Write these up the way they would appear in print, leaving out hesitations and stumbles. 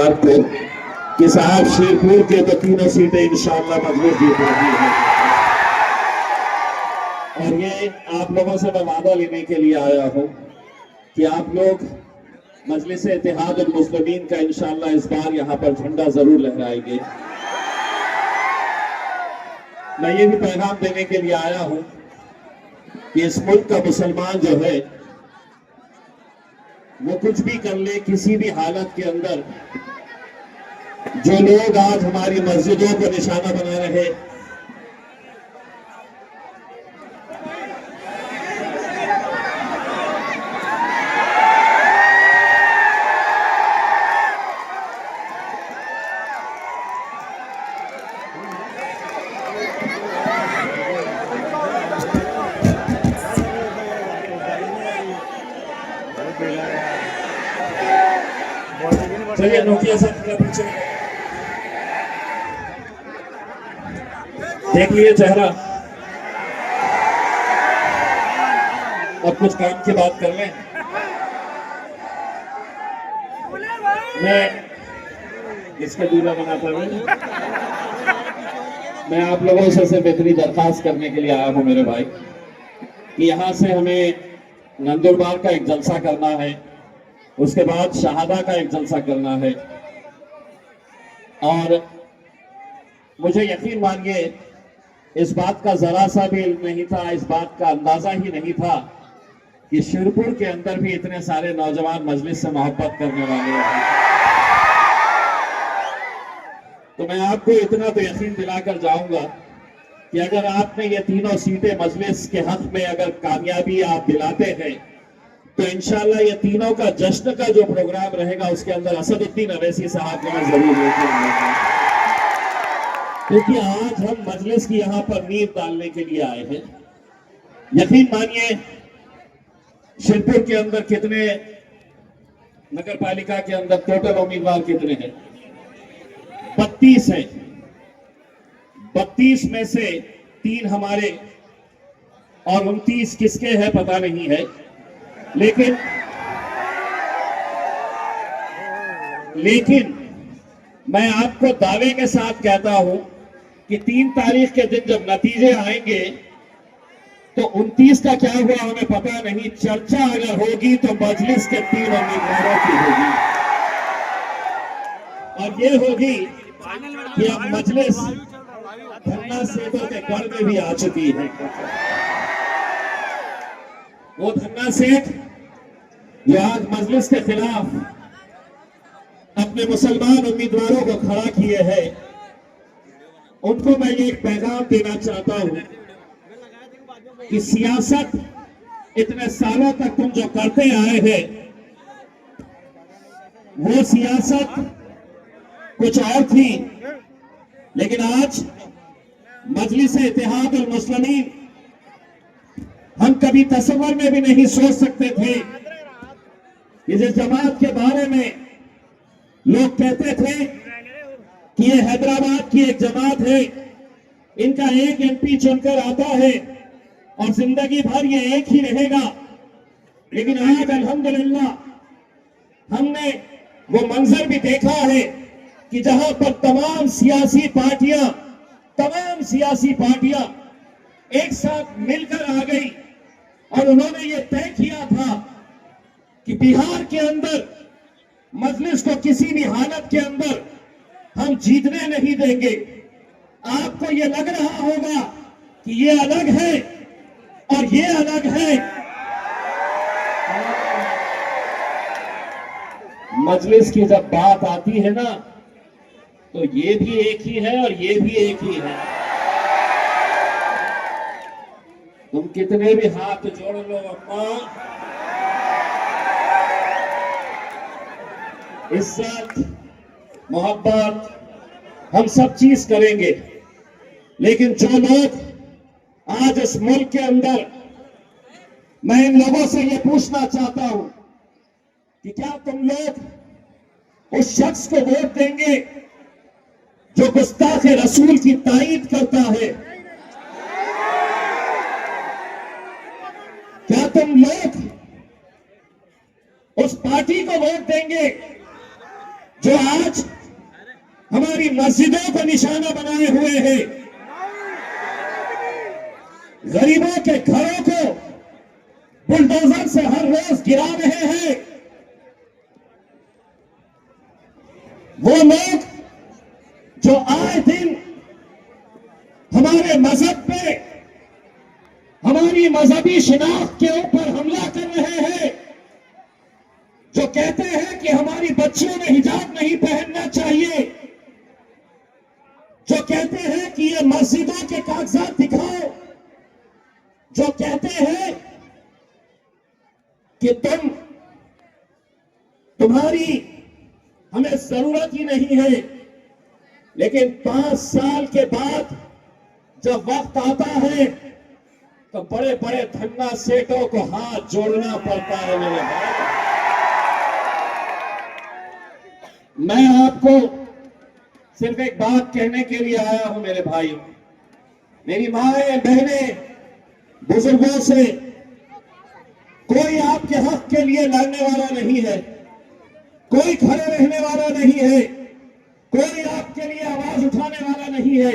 आपको कि साहब शेरपुर के तो तीनों सीटें इंशाअल्लाह मजबूत जीत रही है। और ये आप लोगों से मैं वादा लेने के लिए आया हूं कि आप लोग मजलिस इत्तेहाद उल मुस्लिमीन का इंशाअल्लाह इस बार यहां पर झंडा जरूर लहराएंगे। मैं ये भी पैगाम देने के लिए आया हूं कि इस मुल्क का मुसलमान जो है वो कुछ भी कर ले, किसी भी हालत के अंदर जो लोग आज हमारी मस्जिदों को निशाना बना रहे, चलिए नोकिया साहब थोड़ा पीछे देख लिए चेहरा। अब कुछ काम की बात कर लें। मैं इसका दूल्हा बनाता हूं। मैं आप लोगों से सिर्फ इतनी दरखास्त करने के लिए आया हूं मेरे भाई कि यहां से हमें नंदुरबार का एक जलसा करना है, उसके बाद शहादा का एक जलसा करना है। और मुझे यकीन मानिए इस बात का जरा सा भी इल्म नहीं था, इस बात का अंदाजा ही नहीं था कि शेरपुर के अंदर भी इतने सारे नौजवान मजलिस से मोहब्बत करने वाले हैं। तो मैं आपको इतना तो यकीन दिलाकर जाऊंगा कि अगर आपने ये तीनों सीटें मजलिस के हक में अगर कामयाबी आप दिलाते हैं तो इंशाल्लाह ये तीनों का जश्न का जो प्रोग्राम रहेगा उसके अंदर असदुद्दीन अवैसी साहब को मैं जरूर लेकर आऊंगा, क्योंकि आज हम मजलिस की यहां पर नींव डालने के लिए आए हैं। यकीन मानिए शेरपुर के अंदर कितने नगर पालिका के अंदर टोटल उम्मीदवार कितने हैं? 32 हैं। 32 में से 3 हमारे और 29 किसके हैं पता नहीं है, लेकिन मैं आपको दावे के साथ कहता हूं कि 3 तारीख के दिन जब नतीजे आएंगे तो 29 का क्या हुआ हमें पता नहीं, चर्चा अगर होगी तो मजलिस के 3 उम्मीदवारों की होगी। और ये होगी कि अब मजलिस धन्ना सेठों के घर में भी आ चुकी है। वो धन्ना सेठ जो आज मजलिस के खिलाफ अपने मुसलमान उम्मीदवारों को खड़ा किए हैं, उनको मैं ये एक पैगाम देना चाहता हूं कि सियासत इतने सालों तक तुम जो करते आए हैं वो सियासत कुछ और थी, लेकिन आज मजलिस इत्तेहाद उल मुस्लिमीन हम कभी तस्वर में भी नहीं सोच सकते थे कि जिस जमात के बारे में लोग कहते थे कि ये हैदराबाद की एक जमात है, इनका एक एमपी चुनकर आता है और जिंदगी भर ये एक ही रहेगा, लेकिन आज अल्हम्दुलिल्लाह हमने वो मंजर भी देखा है कि जहां पर तमाम सियासी पार्टियां एक साथ मिलकर आ गई और उन्होंने ये तय किया था कि बिहार के अंदर मजलिस को किसी भी हालत के अंदर हम जीतने नहीं देंगे। आपको ये लग रहा होगा कि ये अलग है और ये अलग है, मजलिस की जब बात आती है ना तो ये भी एक ही है और ये भी एक ही है। तुम कितने भी हाथ जोड़ लो अम्मा, इज्जत मोहब्बत हम सब चीज करेंगे, लेकिन जो लोग आज इस मुल्क के अंदर, मैं इन लोगों से ये पूछना चाहता हूं कि क्या तुम लोग उस शख्स को वोट देंगे जो गुस्ताख रसूल की तायीद करता है? क्या तुम लोग उस पार्टी को वोट देंगे जो आज हमारी मस्जिदों को निशाना बनाए हुए हैं, गरीबों के घरों को बुलडोजर से हर रोज गिरा रहे हैं, वो लोग जो आए दिन हमारे मजहब पे, हमारी मजहबी शिनाख्त के ऊपर हमला कर रहे हैं, जो कहते हैं कि हमारी बच्चियों ने हिजाब नहीं पहनना चाहिए, जो कहते हैं कि ये मस्जिदों के कागजात दिखाओ, जो कहते हैं कि तुम्हारी हमें जरूरत ही नहीं है, लेकिन 5 साल के बाद जब वक्त आता है तो बड़े बड़े धन्ना सेठों को हाथ जोड़ना पड़ता है। मेरे भाई, मैं आपको सिर्फ एक बात कहने के लिए आया हूं मेरे भाई, मेरी माएं बहनें बुजुर्गों से, कोई आपके हक के लिए लड़ने वाला नहीं है, कोई खड़े रहने वाला नहीं है, कोई आपके लिए आवाज उठाने वाला नहीं है।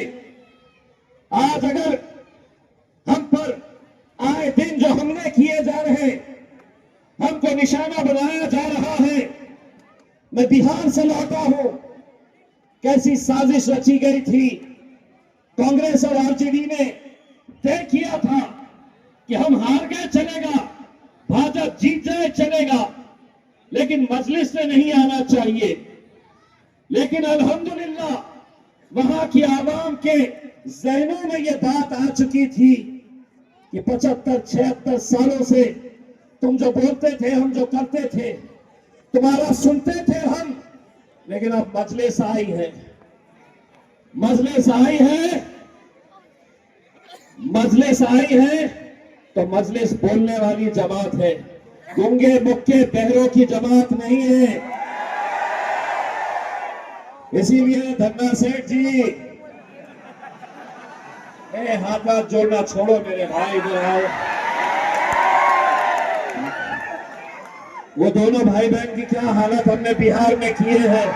आज अगर हम पर आए दिन जो हमले किए जा रहे, हमको निशाना बनाया जा रहा है, मैं बिहार से लौटा हूं, कैसी साजिश रची गई थी। कांग्रेस और आरजेडी ने तय किया था कि हम हार गए चलेगा, भाजपा जीत जाए चलेगा, लेकिन मजलिस में नहीं आना चाहिए। लेकिन अल्हम्दुलिल्लाह वहां की आवाम के ज़हनों में यह बात आ चुकी थी कि 75-76 सालों से तुम जो बोलते थे, हम जो करते थे, तुम्हारा सुनते थे हम, लेकिन अब मजलिस आई है, मजलिस आई है, मजलिस आई है, तो मजलिस बोलने वाली जमात है, गूंगे मुक्के बहरों की जमात नहीं है। इसीलिए धन्ना सेठ जी, हाथ जोड़ना छोड़ो मेरे भाई, वो दोनों भाई बहन की क्या हालत हमने बिहार में किए हैं।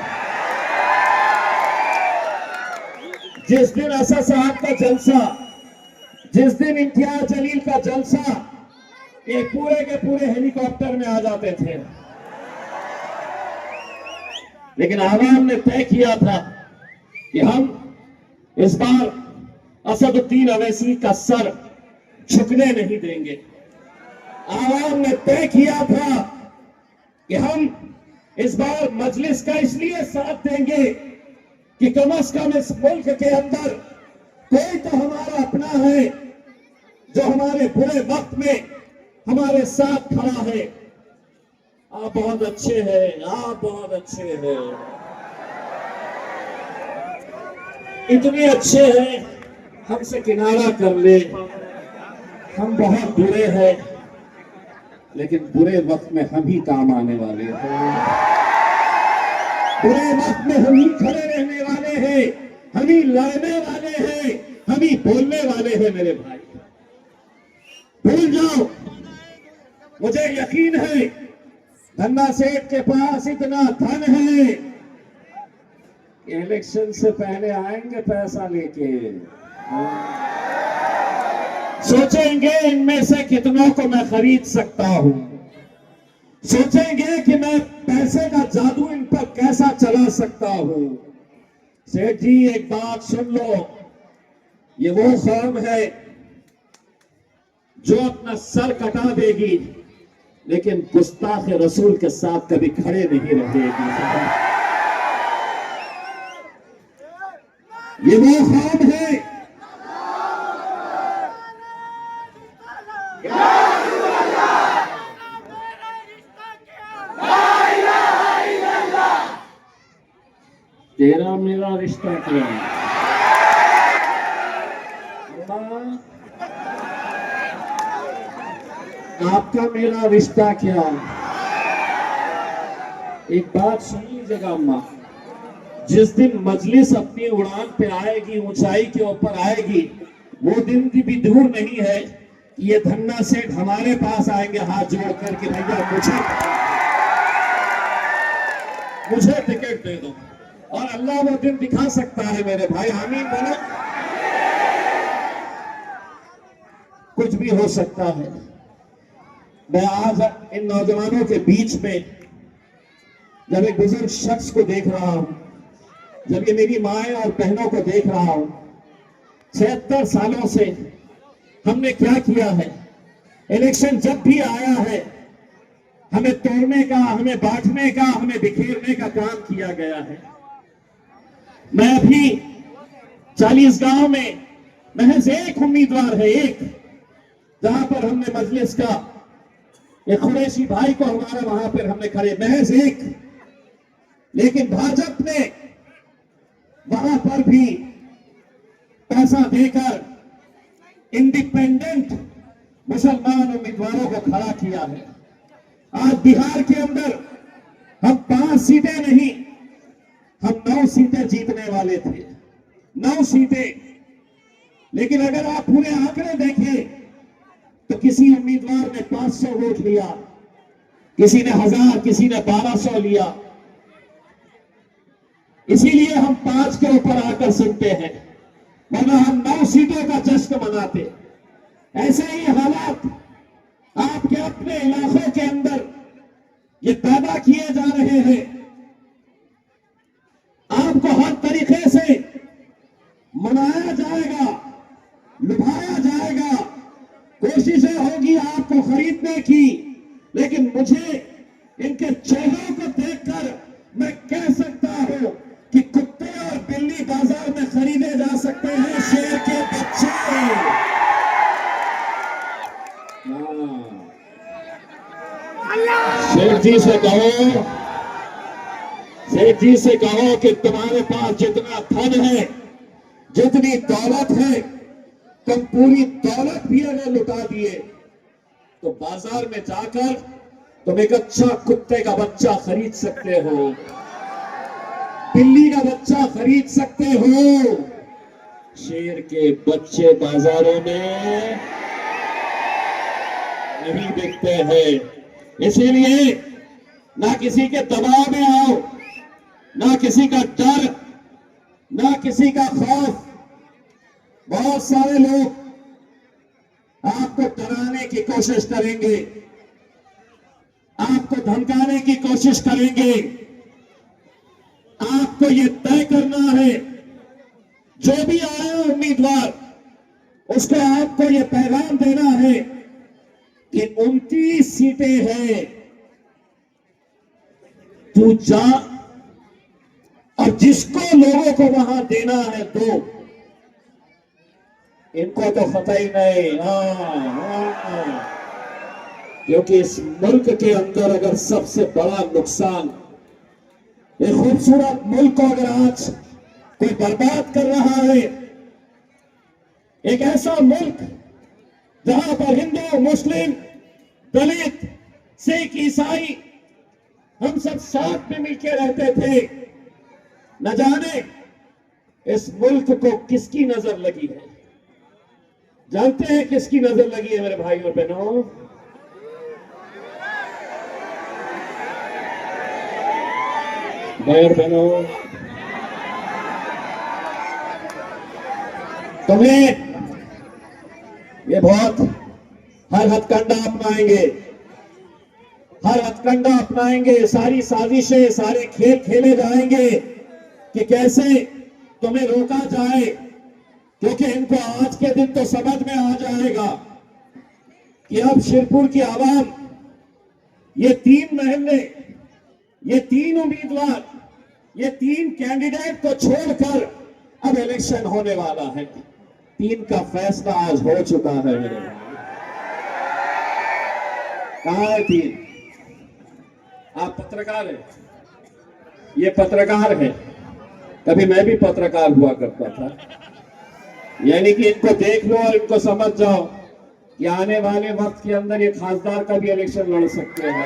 जिस दिन असद साहब का जलसा, जिस दिन इम्तियाज जलील का जलसा, ये पूरे के पूरे हेलीकॉप्टर में आ जाते थे, लेकिन आवाम ने तय किया था कि हम इस बार असदुद्दीन अवैसी का सर झुकने नहीं देंगे। आवाम ने तय किया था कि हम इस बार मजलिस का इसलिए साथ देंगे कि कम से कम इस मुल्क के अंदर कोई तो हमारा अपना है जो हमारे बुरे वक्त में हमारे साथ खड़ा है। आप बहुत अच्छे हैं, आप बहुत अच्छे हैं, इतने अच्छे हैं, हमसे किनारा कर ले, हम बहुत बुरे हैं, लेकिन बुरे वक्त में हम ही काम आने वाले हैं, बुरे वक्त में हम ही खड़े रहने वाले हैं, हम ही लड़ने वाले हैं, हम ही बोलने वाले हैं। मेरे भाई, भूल जाओ, मुझे यकीन है धन्ना सेठ के पास इतना धन है कि इलेक्शन से पहले आएंगे पैसा लेके, सोचेंगे इनमें से कितनों को मैं खरीद सकता हूं, सोचेंगे कि मैं पैसे का जादू इन पर कैसा चला सकता हूं। सेठ जी एक बात सुन लो, ये वो कौम है जो अपना सर कटा देगी लेकिन गुस्ताख रसूल के साथ कभी खड़े नहीं रहेगी। ये वो कौम है तेरा मेरा रिश्ता क्या है? आपका मेरा रिश्ता क्या? एक बात सुन लीजिएगा अम्मा, जिस दिन मजलिस अपनी उड़ान पे आएगी, ऊंचाई के ऊपर आएगी, वो दिन भी दूर नहीं है कि ये धन्ना सेठ हमारे पास आएंगे हाथ जोड़ कर कि भैया मुझे टिकट दे दो। और अल्लाह वो दिन दिखा सकता है मेरे भाई, आमीन बोलो। कुछ भी हो सकता है। मैं आज इन नौजवानों के बीच में जब एक बुजुर्ग शख्स को देख रहा हूं, जब ये मेरी माएं और बहनों को देख रहा हूं, 76 सालों से हमने क्या किया है। इलेक्शन जब भी आया है, हमें तोड़ने का, हमें बांटने का, हमें बिखेरने का काम किया गया है। मैं अभी 40 गांव में महज एक उम्मीदवार है, एक, जहां पर हमने मजलिस का एक कुरैशी भाई को हमारा वहां पर हमने खड़े, महज एक। लेकिन भाजपा ने वहां पर भी पैसा देकर इंडिपेंडेंट मुसलमान उम्मीदवारों को खड़ा किया है। आज बिहार के अंदर हम 5 सीटें नहीं, हम 9 सीटें जीतने वाले थे, 9 सीटें। लेकिन अगर आप पूरे आंकड़े देखें तो किसी उम्मीदवार ने 500 वोट लिया, किसी ने 1000, किसी ने 1200 लिया। इसीलिए हम 5 के ऊपर आकर सुनते हैं, वरना हम 9 सीटों का जश्न मनाते। ऐसे ही हालात आपके अपने इलाकों के अंदर ये पैदा किए जा रहे हैं। आपको हर तरीके से मनाया जाएगा, लुभाया जाएगा, कोशिशें होगी आपको खरीदने की। लेकिन मुझे इनके चेहरों को देखकर मैं कह सकता हूं कि कुत्ते और बिल्ली बाजार में खरीदे जा सकते हैं, शेर के बच्चे। शेख जी से कहो, शेख जी से कहो कि तुम्हारे पास जितना धन है, जितनी दौलत है, तुम पूरी दौलत भी अगर लुटा दिए तो बाजार में जाकर तुम एक अच्छा कुत्ते का बच्चा खरीद सकते हो, बिल्ली का बच्चा खरीद सकते हो। शेर के बच्चे बाजारों में नहीं बिकते हैं। इसीलिए ना किसी के दबाव में आओ, ना किसी का डर, ना किसी का खौफ। बहुत सारे लोग आपको डराने की कोशिश करेंगे, आपको धमकाने की कोशिश करेंगे। आपको यह तय करना है, जो भी आया उम्मीदवार, उसको आपको यह पैगाम देना है कि 29 सीटें हैं, तू जा और जिसको लोगों को वहां देना है दो। इनको तो पता ही नहीं। क्योंकि इस मुल्क के अंदर अगर सबसे बड़ा नुकसान, एक खूबसूरत मुल्क को अगर आज कोई बर्बाद कर रहा है, एक ऐसा मुल्क जहां पर हिंदू, मुस्लिम, दलित, सिख, ईसाई हम सब साथ में मिलकर रहते थे, न जाने इस मुल्क को किसकी नजर लगी है। जानते हैं किसकी नजर लगी है मेरे भाई और बहनों? भाई और बहनों, तुम्हें ये बहुत हर हथकंडा अपनाएंगे, हर हथकंडा अपनाएंगे, सारी साजिशें, सारे खेल खेले जाएंगे कि कैसे तुम्हें रोका जाए। क्योंकि इनको आज के दिन तो समझ में आ जाएगा कि अब शिरपुर की आवाम, ये 3 महल्ले, ये 3 उम्मीदवार, ये 3 कैंडिडेट को छोड़कर अब इलेक्शन होने वाला है। 3 का फैसला आज हो चुका है मेरे भाई। कहां है 3? आप पत्रकार हैं, ये पत्रकार है। कभी मैं भी पत्रकार हुआ करता था। यानी कि इनको देख लो और इनको समझ जाओ कि आने वाले वक्त के अंदर ये खासदार का भी इलेक्शन लड़ सकते हैं।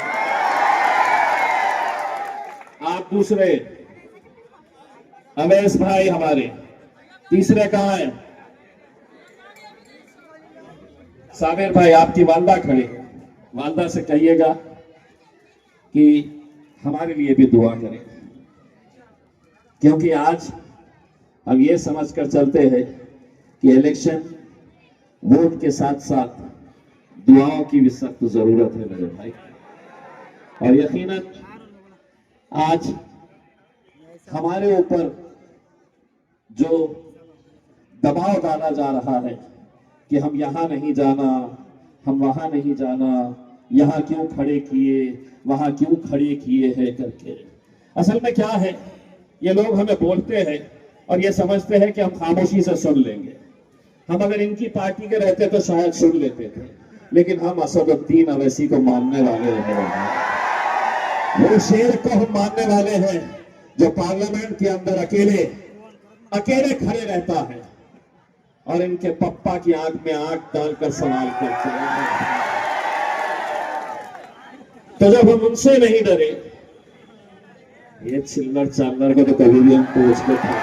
आप दूसरे, अवैस भाई हमारे, तीसरे कहां है? साबिर भाई, आपकी वालदा खड़ी, वालदा से कहिएगा कि हमारे लिए भी दुआ करें। क्योंकि आज हम ये समझकर चलते हैं कि इलेक्शन वोट के साथ साथ दुआओं की भी सख्त जरूरत है मेरे भाई। और यकीनन आज हमारे ऊपर जो दबाव डाला जा रहा है कि हम यहां नहीं जाना, हम वहां नहीं जाना, यहां क्यों खड़े किए, वहां क्यों खड़े किए हैं करके, असल में क्या है, ये लोग हमें बोलते हैं और ये समझते हैं कि हम खामोशी से सुन लेंगे। हम अगर इनकी पार्टी के रहते तो शायद सुन लेते थे, लेकिन हम असदुद्दीन अवैसी को मानने वाले हैं। वो शेर को हम मानने वाले हैं जो पार्लियामेंट के अंदर अकेले खड़े रहता है और इनके पप्पा की आंख में आंख डालकर सवाल करते हैं। तो जब हम उनसे नहीं डरे, ये चिल्लर चालर को तो कभी भी हम पूछ के था।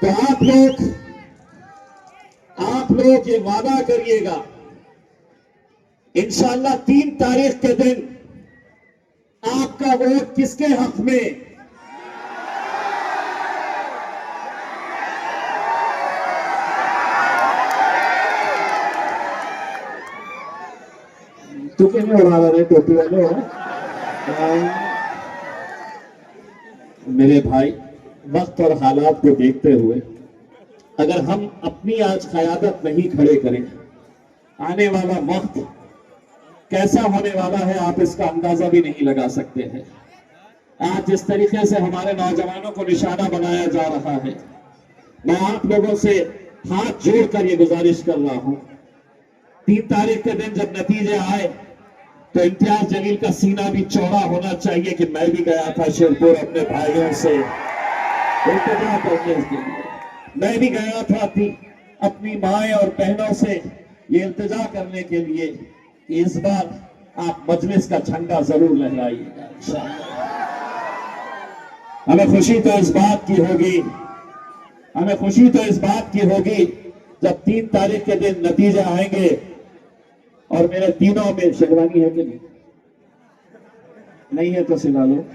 तो आप लोग ये वादा करिएगा, इंशाअल्लाह 3 तारीख के दिन आपका वोट किसके हक में? तू क्यों नहीं उड़ा रहे टोपी वाले हो? मेरे भाई, वक्त और हालात को देखते हुए अगर हम अपनी आज क़यादत नहीं खड़े करें, आने वाला वक्त कैसा होने वाला है आप इसका अंदाजा भी नहीं लगा सकते हैं। आज जिस तरीके से हमारे नौजवानों को निशाना बनाया जा रहा है, मैं आप लोगों से हाथ जोड़कर ये गुजारिश कर रहा हूं, 3 तारीख के दिन जब नतीजे आए तो इम्तियाज जलील का सीना भी चौड़ा होना चाहिए कि मैं भी गया था शेरपुर अपने भाइयों से इल्तिजा करने के लिए, मैं भी गया था अपनी माएँ और बहनों से ये इल्तिजा करने के लिए कि इस बार आप मजलिस का झंडा जरूर लहराइएगा इंशाअल्लाह। हमें खुशी तो इस बात की होगी जब 3 तारीख के दिन नतीजे आएंगे और मेरे तीनों में शेरवानी है कि नहीं है तो सिला लो,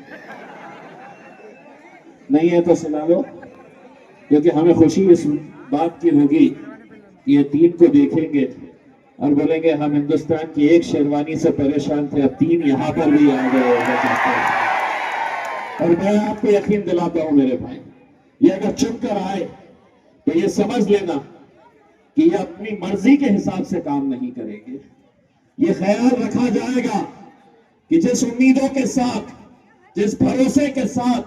नहीं है तो सिला लो, क्योंकि हमें खुशी इस बात की होगी कि ये 3 को देखेंगे और बोलेंगे हम हिंदुस्तान की एक शेरवानी से परेशान थे, अब 3 यहां पर भी आ गए। और मैं आपको यकीन दिलाता हूं मेरे भाई, ये अगर चुनकर आए तो ये समझ लेना कि ये अपनी मर्जी के हिसाब से काम नहीं करेंगे। ये ख्याल रखा जाएगा कि जिस उम्मीदों के साथ, जिस भरोसे के साथ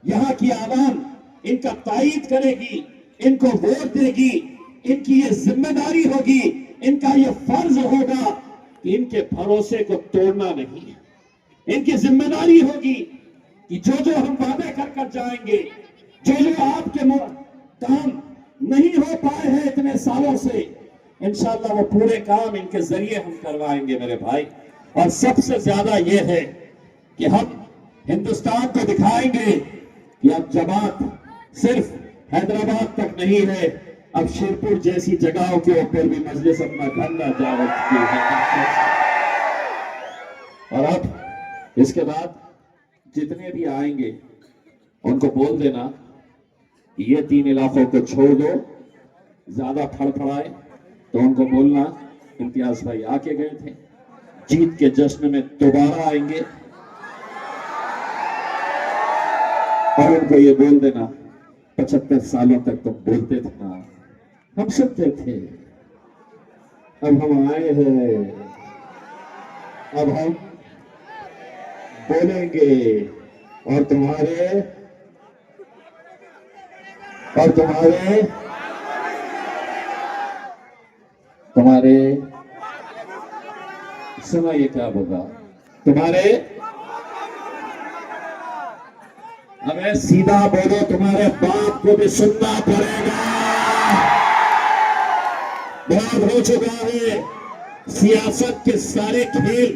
यहां की आवाम इनका तायीद करेगी, इनको वोट देगी, इनकी ये जिम्मेदारी होगी, इनका ये फर्ज होगा कि इनके भरोसे को तोड़ना नहीं। इनकी जिम्मेदारी होगी कि जो हम वादे कर जाएंगे, जो आपके काम नहीं हो पाए हैं इतने सालों से, इंशाअल्लाह वो पूरे काम इनके जरिए हम करवाएंगे मेरे भाई। और सबसे ज्यादा ये है कि हम हिंदुस्तान को दिखाएंगे कि अब जमात सिर्फ हैदराबाद तक नहीं है, अब शेरपुर जैसी जगहों के ऊपर भी मजलिस अपना धंधा जारी रखती है। और अब इसके बाद जितने भी आएंगे उनको बोल देना कि ये 3 इलाकों को छोड़ दो, ज्यादा फड़फड़ाए तो उनको बोलना इम्तियाज भाई आके गए थे, जीत के जश्न में दोबारा आएंगे। और उनको ये बोल देना 75 सालों तक तुम बोलते थे ना, हम सुनते थे, अब हम आए हैं, अब हम बोलेंगे और तुम्हारे सुना ये क्या बोला, तुम्हारे, अबे सीधा बोलो, तुम्हारे बाप को भी सुनना पड़ेगा। बहुत हो चुका है, सियासत के सारे खेल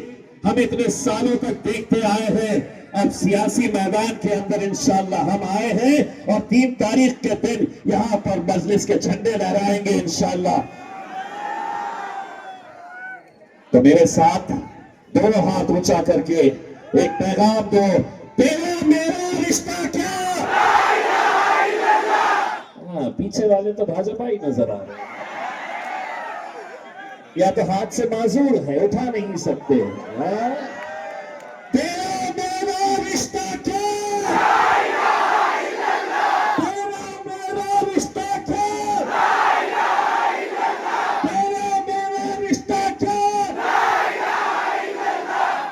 हम इतने सालों तक देखते आए हैं, अब सियासी मैदान के अंदर इंशाअल्लाह हम आए हैं और 3 तारीख के दिन यहां पर मजलिस के झंडे लहराएंगे इंशाअल्लाह। तो मेरे साथ दोनों हाथ ऊंचा करके एक पैगाम दो, तेरा मेरा रिश्ता क्या पीछे वाले तो भाजपा ही नजर आ रहे हैं, या तो हाथ से माजूर है, उठा नहीं सकते। हाँ? तेरा मेरा रिश्ता क्या, तेरा मेरा रिश्ता क्या, तेरा मेरा रिश्ता क्या।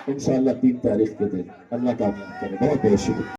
इंशाअल्लाह 3 तारीख के दिन अल्लाह का करे। बहुत बहुत शुक्रिया।